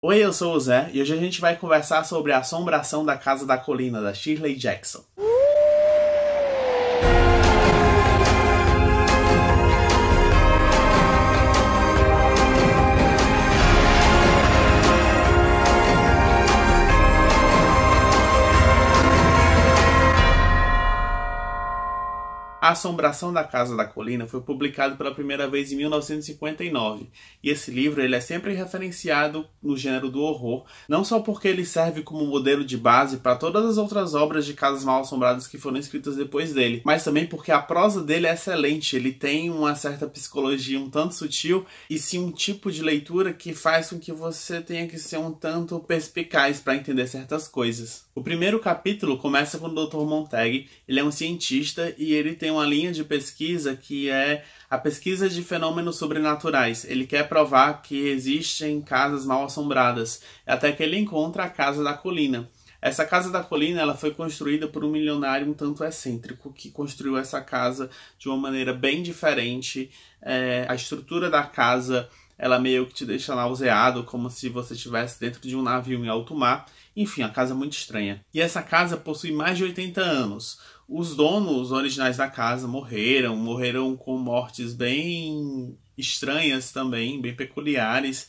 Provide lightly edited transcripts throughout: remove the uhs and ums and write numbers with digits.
Oi, eu sou o Zé e hoje a gente vai conversar sobre A Assombração da Casa da Colina, da Shirley Jackson. A Assombração da Casa da Colina foi publicado pela primeira vez em 1959, e esse livro ele é sempre referenciado no gênero do horror, não só porque ele serve como modelo de base para todas as outras obras de casas mal-assombradas que foram escritas depois dele, mas também porque a prosa dele é excelente, ele tem uma certa psicologia um tanto sutil, e sim um tipo de leitura que faz com que você tenha que ser um tanto perspicaz para entender certas coisas. O primeiro capítulo começa com o Dr. Montague. Ele é um cientista e ele tem uma linha de pesquisa que é a pesquisa de fenômenos sobrenaturais. Ele quer provar que existem casas mal assombradas, até que ele encontra a Casa da Colina. Essa Casa da Colina ela foi construída por um milionário um tanto excêntrico que construiu essa casa de uma maneira bem diferente. A estrutura da casa ela meio que te deixa nauseado, como se você estivesse dentro de um navio em alto mar. Enfim, a casa é muito estranha. E essa casa possui mais de 80 anos. Os donos originais da casa morreram com mortes bem estranhas também, bem peculiares.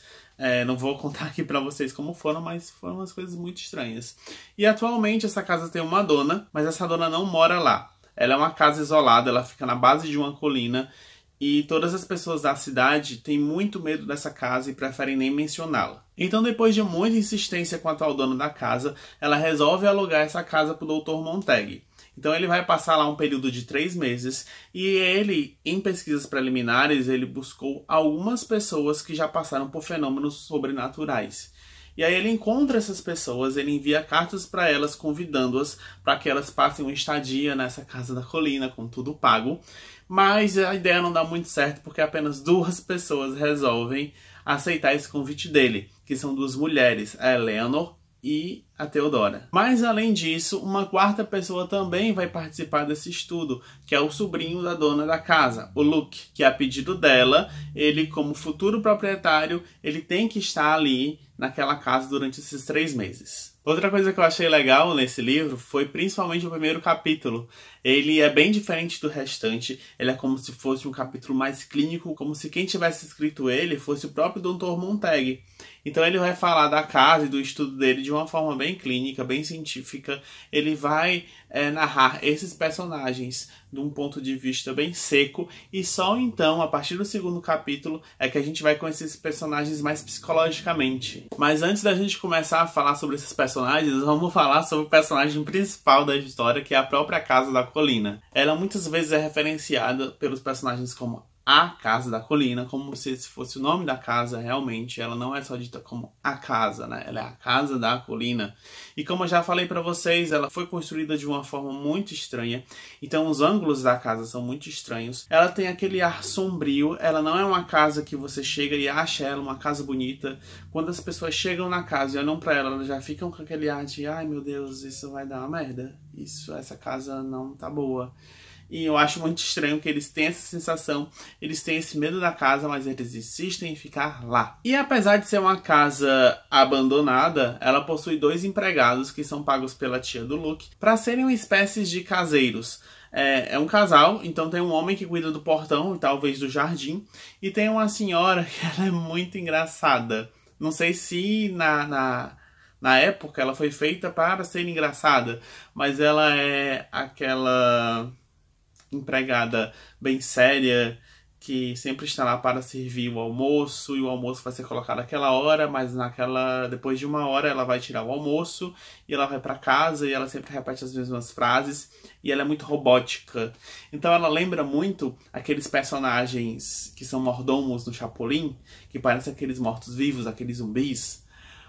Não vou contar aqui pra vocês como foram, mas foram umas coisas muito estranhas. E atualmente essa casa tem uma dona, mas essa dona não mora lá. Ela é uma casa isolada, ela fica na base de uma colina. E todas as pessoas da cidade têm muito medo dessa casa e preferem nem mencioná-la. Então, depois de muita insistência com a atual dona da casa, ela resolve alugar essa casa para o Dr. Montague. Então ele vai passar lá um período de 3 meses e ele, em pesquisas preliminares, ele buscou algumas pessoas que já passaram por fenômenos sobrenaturais. E aí ele encontra essas pessoas, ele envia cartas para elas, convidando-as para que elas passem uma estadia nessa Casa da Colina, com tudo pago. Mas a ideia não dá muito certo, porque apenas 2 pessoas resolvem aceitar esse convite dele, que são 2 mulheres, a Eleanor e a Theodora. Mas além disso, uma 4ª pessoa também vai participar desse estudo, que é o sobrinho da dona da casa, o Luke, que a pedido dela, ele como futuro proprietário, ele tem que estar ali naquela casa durante esses 3 meses. Outra coisa que eu achei legal nesse livro foi principalmente o primeiro capítulo. Ele é bem diferente do restante, ele é como se fosse um capítulo mais clínico, como se quem tivesse escrito ele fosse o próprio Dr. Montague. Então ele vai falar da casa e do estudo dele de uma forma bem clínica, bem científica. Ele vai narrar esses personagens de um ponto de vista bem seco, e só então, a partir do 2º capítulo, é que a gente vai conhecer esses personagens mais psicologicamente. Mas antes da gente começar a falar sobre esses personagens, vamos falar sobre o personagem principal da história, que é a própria Casa da Colina. Ela muitas vezes é referenciada pelos personagens como a Casa da Colina, como se esse fosse o nome da casa realmente. Ela não é só dita como a casa, né? Ela é a Casa da Colina. E como eu já falei pra vocês, ela foi construída de uma forma muito estranha. Então os ângulos da casa são muito estranhos. Ela tem aquele ar sombrio. Ela não é uma casa que você chega e acha ela uma casa bonita. Quando as pessoas chegam na casa e olham pra ela, elas já ficam com aquele ar de ai meu Deus, isso vai dar uma merda. Essa casa não tá boa. E eu acho muito estranho que eles têm essa sensação, eles têm esse medo da casa, mas eles insistem em ficar lá. E apesar de ser uma casa abandonada, ela possui 2 empregados que são pagos pela tia do Luke para serem uma espécie de caseiros. É um casal, então tem um homem que cuida do portão e talvez do jardim, e tem uma senhora que ela é muito engraçada. Não sei se na época ela foi feita para ser engraçada, mas ela é aquela empregada bem séria, que sempre está lá para servir o almoço, e o almoço vai ser colocado naquela hora, mas depois de 1 hora ela vai tirar o almoço, e ela vai para casa, e ela sempre repete as mesmas frases, e ela é muito robótica. Então ela lembra muito aqueles personagens que são mordomos no Chapolin, que parecem aqueles mortos-vivos, aqueles zumbis.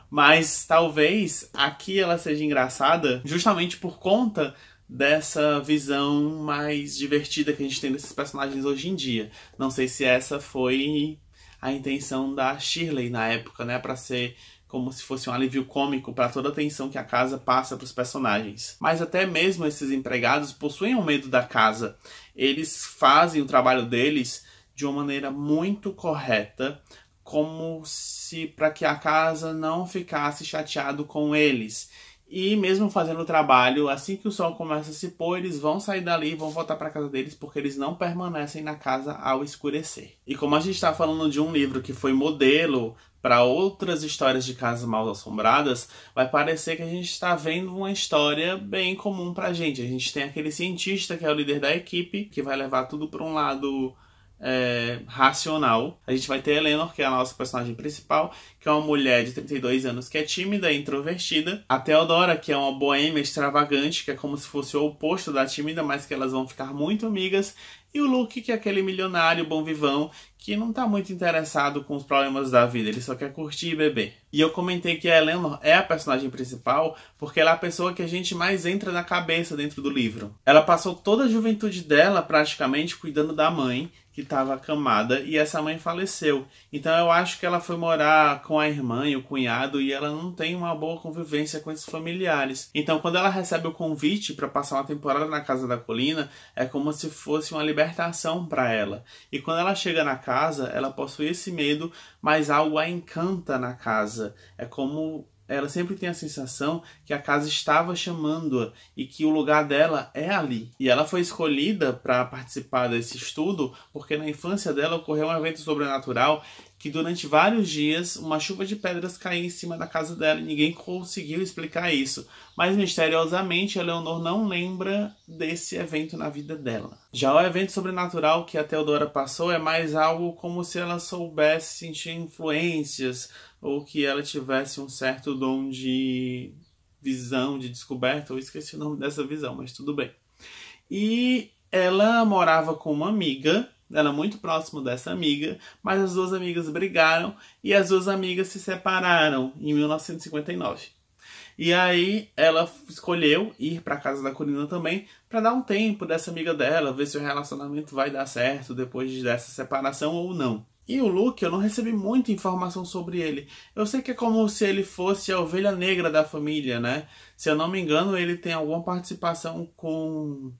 Mas talvez aqui ela seja engraçada justamente por conta dessa visão mais divertida que a gente tem desses personagens hoje em dia. Não sei se essa foi a intenção da Shirley na época, né? Pra ser como se fosse um alívio cômico para toda a tensão que a casa passa para os personagens. Mas até mesmo esses empregados possuem um medo da casa. Eles fazem o trabalho deles de uma maneira muito correta, como se para que a casa não ficasse chateado com eles. E mesmo fazendo o trabalho, assim que o sol começa a se pôr, eles vão sair dali e vão voltar para casa deles, porque eles não permanecem na casa ao escurecer. E como a gente está falando de um livro que foi modelo para outras histórias de casas mal assombradas, vai parecer que a gente está vendo uma história bem comum pra gente. A gente tem aquele cientista que é o líder da equipe, que vai levar tudo para um lado racional. A gente vai ter Eleanor, que é a nossa personagem principal, que é uma mulher de 32 anos que é tímida e introvertida. A Theodora, que é uma boêmia extravagante, que é como se fosse o oposto da tímida, mas que elas vão ficar muito amigas. E o Luke, que é aquele milionário bom vivão, que não tá muito interessado com os problemas da vida, ele só quer curtir e beber. E eu comentei que a Eleanor é a personagem principal porque ela é a pessoa que a gente mais entra na cabeça dentro do livro. Ela passou toda a juventude dela praticamente cuidando da mãe, que estava acamada, e essa mãe faleceu. Então eu acho que ela foi morar com a irmã e o cunhado e ela não tem uma boa convivência com esses familiares. Então quando ela recebe o convite para passar uma temporada na Casa da Colina, é como se fosse uma libertação para ela. E quando ela chega na casa, ela possui esse medo, mas algo a encanta na casa. É como ela sempre tem a sensação que a casa estava chamando-a e que o lugar dela é ali. E ela foi escolhida para participar desse estudo porque na infância dela ocorreu um evento sobrenatural que durante vários dias uma chuva de pedras caiu em cima da casa dela e ninguém conseguiu explicar isso. Mas misteriosamente a Eleanor não lembra desse evento na vida dela. Já o evento sobrenatural que a Theodora passou é mais algo como se ela soubesse sentir influências ou que ela tivesse um certo dom de visão, de descoberta. Eu esqueci o nome dessa visão, mas tudo bem. E ela morava com uma amiga, ela é muito próximo dessa amiga, mas as duas amigas brigaram e as duas amigas se separaram em 1959. E aí ela escolheu ir para a Casa da Colina também para dar um tempo dessa amiga dela, ver se o relacionamento vai dar certo depois dessa separação ou não. E o Luke, eu não recebi muita informação sobre ele. Eu sei que é como se ele fosse a ovelha negra da família, né? Se eu não me engano, ele tem alguma participação com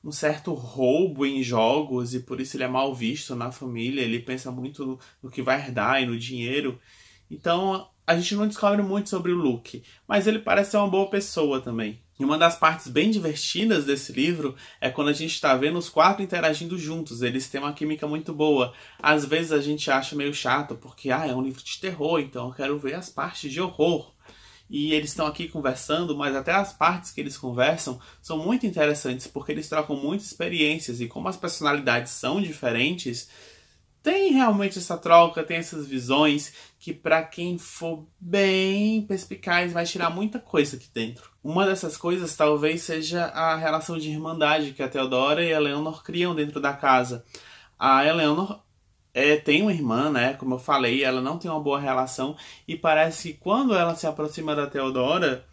um certo roubo em jogos e por isso ele é mal visto na família. Ele pensa muito no que vai herdar e no dinheiro. Então a gente não descobre muito sobre o Luke, mas ele parece ser uma boa pessoa também. E uma das partes bem divertidas desse livro é quando a gente está vendo os quatro interagindo juntos. Eles têm uma química muito boa. Às vezes a gente acha meio chato, porque é um livro de terror, então eu quero ver as partes de horror. E eles estão aqui conversando, mas até as partes que eles conversam são muito interessantes, porque eles trocam muitas experiências. E como as personalidades são diferentes, tem realmente essa troca, tem essas visões que para quem for bem perspicaz vai tirar muita coisa aqui dentro. Uma dessas coisas talvez seja a relação de irmandade que a Theodora e a Eleanor criam dentro da casa. A Eleanor tem uma irmã, né? Como eu falei, ela não tem uma boa relação e parece que quando ela se aproxima da Theodora,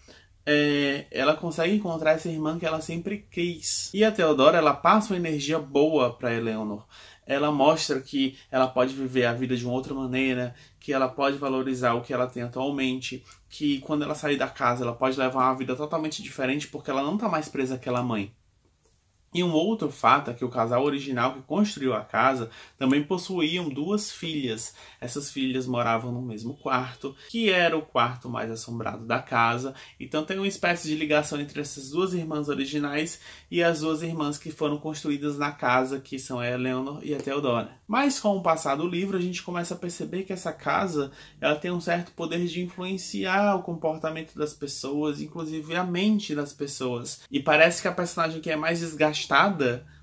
ela consegue encontrar essa irmã que ela sempre quis. E a Theodora, ela passa uma energia boa para Eleanor. Ela mostra que ela pode viver a vida de uma outra maneira, que ela pode valorizar o que ela tem atualmente, que quando ela sair da casa ela pode levar uma vida totalmente diferente porque ela não está mais presa àquela mãe. E um outro fato é que o casal original que construiu a casa também possuíam duas filhas. Essas filhas moravam no mesmo quarto, que era o quarto mais assombrado da casa. Então tem uma espécie de ligação entre essas duas irmãs originais e as duas irmãs que foram construídas na casa, que são a Eleanor e a Theodora. Mas com o passar do livro, a gente começa a perceber que essa casa ela tem um certo poder de influenciar o comportamento das pessoas, inclusive a mente das pessoas. E parece que a personagem que é mais desgastada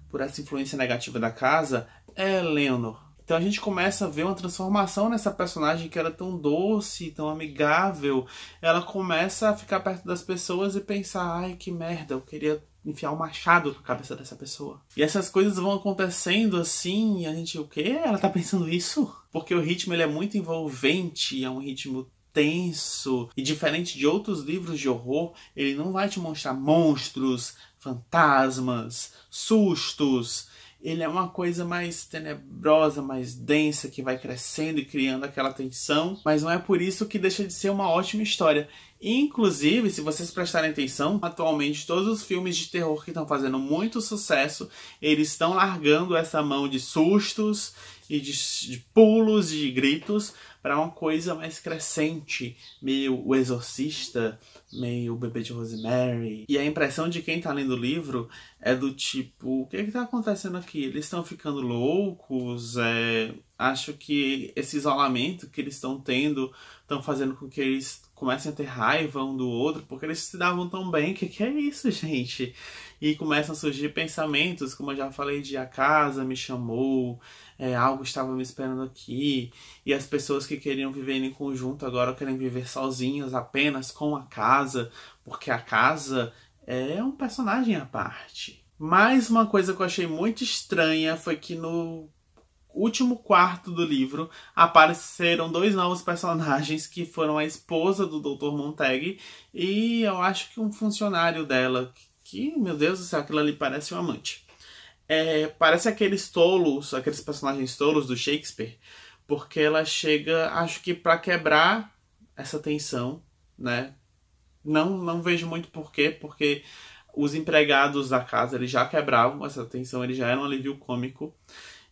por essa influência negativa da casa é Eleanor. Então a gente começa a ver uma transformação nessa personagem que era tão doce, tão amigável. Ela começa a ficar perto das pessoas e pensar, ai que merda, eu queria enfiar um machado na cabeça dessa pessoa. E essas coisas vão acontecendo assim, e a gente, o quê? Ela tá pensando isso? Porque o ritmo ele é muito envolvente, é um ritmo tenso, e diferente de outros livros de horror, ele não vai te mostrar monstros, fantasmas, sustos. Ele é uma coisa mais tenebrosa, mais densa, que vai crescendo e criando aquela tensão, mas não é por isso que deixa de ser uma ótima história. Inclusive, se vocês prestarem atenção, atualmente todos os filmes de terror que estão fazendo muito sucesso, eles estão largando essa mão de sustos e de pulos, de gritos, para uma coisa mais crescente, meio O Exorcista, meio O Bebê de Rosemary. E a impressão de quem tá lendo o livro é do tipo, o que é que tá acontecendo aqui? Eles estão ficando loucos? Acho que esse isolamento que eles estão tendo estão fazendo com que eles comecem a ter raiva um do outro, porque eles se davam tão bem. O que é isso, gente? E começam a surgir pensamentos, como eu já falei, de a casa me chamou, algo estava me esperando aqui, e as pessoas que queriam viver em conjunto agora querem viver sozinhas apenas com a casa, porque a casa é um personagem à parte. Mais uma coisa que eu achei muito estranha foi que no último quarto do livro apareceram 2 novos personagens que foram a esposa do Dr. Montag e eu acho que um funcionário dela, que, meu Deus do céu, aquilo ali parece um amante. Parece aqueles tolos, aqueles personagens tolos do Shakespeare, porque ela chega, acho que pra quebrar essa tensão, né? Não vejo muito porquê, porque os empregados da casa eles já quebravam essa tensão, eles já eram um alívio cômico.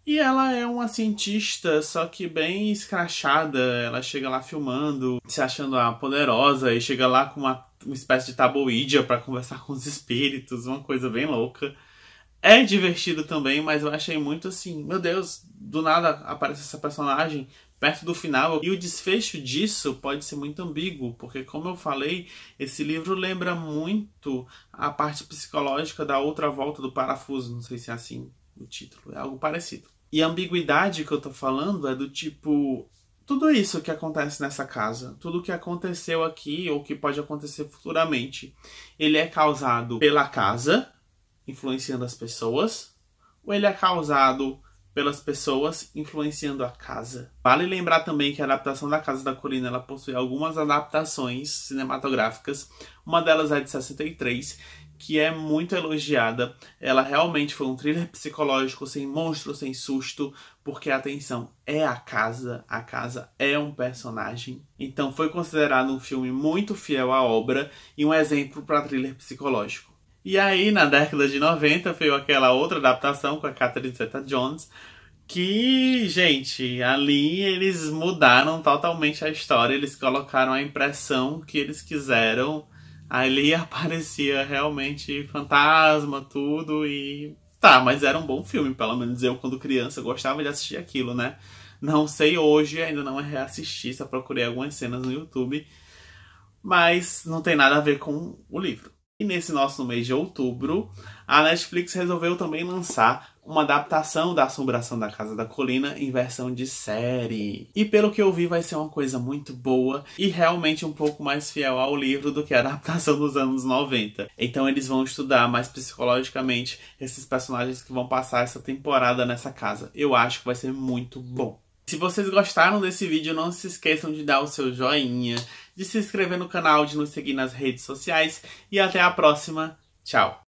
E ela é uma cientista, só que bem escrachada. Ela chega lá filmando, se achando a poderosa, e chega lá com uma espécie de tabuídia pra conversar com os espíritos, uma coisa bem louca. É divertido também, mas eu achei muito assim, meu Deus, do nada aparece essa personagem perto do final. E o desfecho disso pode ser muito ambíguo, porque como eu falei, esse livro lembra muito a parte psicológica da Outra Volta do Parafuso, não sei se é assim o título, é algo parecido. E a ambiguidade que eu tô falando é do tipo, tudo isso que acontece nessa casa, tudo que aconteceu aqui ou que pode acontecer futuramente, ele é causado pela casa, influenciando as pessoas, ou ele é causado pelas pessoas influenciando a casa? Vale lembrar também que a adaptação da Casa da Colina ela possui algumas adaptações cinematográficas. Uma delas é de 63, que é muito elogiada. Ela realmente foi um thriller psicológico, sem monstro, sem susto, porque, atenção, é a casa é um personagem. Então foi considerado um filme muito fiel à obra e um exemplo para thriller psicológico. E aí, na década de 90, veio aquela outra adaptação com a Catherine Zeta-Jones, que, gente, ali eles mudaram totalmente a história, eles colocaram a impressão que eles quiseram. Ali aparecia realmente fantasma, tudo, e tá, mas era um bom filme, pelo menos eu, quando criança, gostava de assistir aquilo, né? Não sei hoje, ainda não é reassistir, só procurei algumas cenas no YouTube, mas não tem nada a ver com o livro. E nesse nosso mês de outubro, a Netflix resolveu também lançar uma adaptação da Assombração da Casa da Colina em versão de série. E pelo que eu vi, vai ser uma coisa muito boa e realmente um pouco mais fiel ao livro do que a adaptação dos anos 90. Então eles vão estudar mais psicologicamente esses personagens que vão passar essa temporada nessa casa. Eu acho que vai ser muito bom. Se vocês gostaram desse vídeo, não se esqueçam de dar o seu joinha, de se inscrever no canal, de nos seguir nas redes sociais e até a próxima. Tchau!